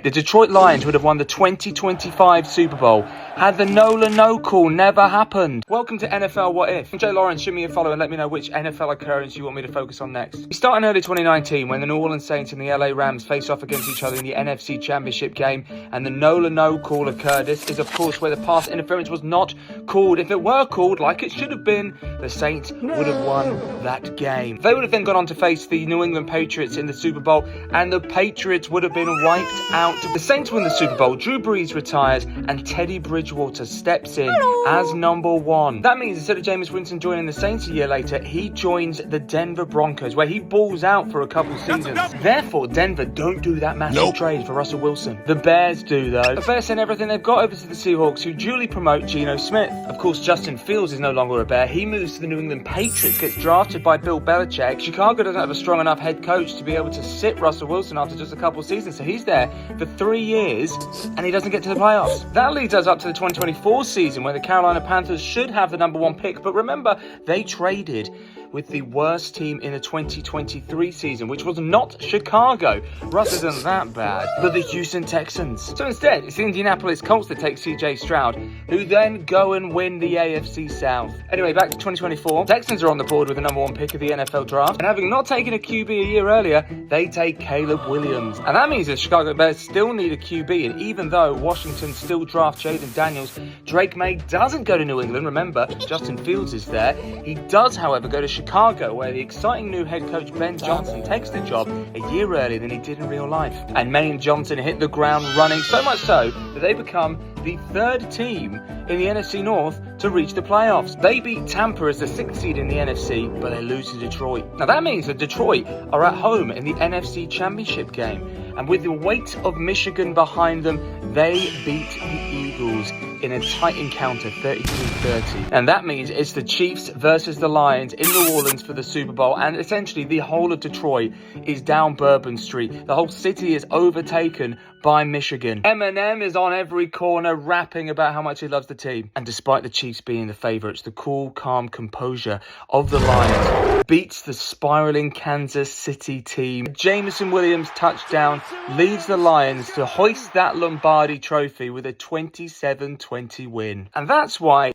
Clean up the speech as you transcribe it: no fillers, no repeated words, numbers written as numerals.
The Detroit Lions would have won the 2025 Super Bowl had the Nola no call never happened. Welcome to NFL What If. I'm Jay Lawrence. Shoot me a follow and let me know which NFL occurrence you want me to focus on next. We start in early 2019 when the New Orleans Saints and the LA Rams face off against each other in the NFC Championship game, and the Nola no call occurred. This is, of course, where the pass interference was not called. If it were called like it should have been, the Saints would have won that game. They would have then gone on to face the New England Patriots in the Super Bowl, and the Patriots would have been wiped out. The Saints win the Super Bowl, Drew Brees retires, and Teddy Bridgewater steps in as number one. That means instead of Jameis Winston joining the Saints a year later, he joins the Denver Broncos, where he balls out for a couple seasons. Therefore, Denver don't do that massive trade for Russell Wilson. The Bears do, though. The Bears send everything they've got over to the Seahawks, who duly promote Geno Smith. Of course, Justin Fields is no longer a Bear. He moves to the New England Patriots, gets drafted by Bill Belichick. Chicago doesn't have a strong enough head coach to be able to sit Russell Wilson after just a couple seasons, so he's there for 3 years, and he doesn't get to the playoffs. That leads us up to the 2024 season, where the Carolina Panthers should have the number one pick, but remember, they traded with the worst team in the 2023 season, which was not Chicago. Russ isn't that bad, but the Houston Texans. So instead, it's the Indianapolis Colts that take CJ Stroud, who then go and win the AFC South. Anyway, back to 2024. Texans are on the board with the number one pick of the NFL draft, and having not taken a QB a year earlier, they take Caleb Williams. And that means the Chicago Bears still need a QB, and even though Washington still draft Jaden Daniels, Drake May doesn't go to New England. Remember, Justin Fields is there. He does, however, go to Chicago, where the exciting new head coach Ben Johnson takes the job a year earlier than he did in real life. And May and Johnson hit the ground running, so much so that they become the third team in the NFC North to reach the playoffs. They beat Tampa as the 6th seed in the NFC, but they lose to Detroit. Now that means that Detroit are at home in the NFC Championship game, and with the weight of Michigan behind them, they beat the Eagles in a tight encounter, 33-30. And that means it's the Chiefs versus the Lions in New Orleans for the Super Bowl, and essentially the whole of Detroit is down Bourbon Street. The whole city is overtaken by Michigan. Eminem is on every corner rapping about how much he loves the team. And despite the Chiefs being the favourites, the cool, calm composure of the Lions beats the spiraling Kansas City team. Jameson Williams touchdown leads the Lions to hoist that Lombardi trophy with a 27-20 win. And that's why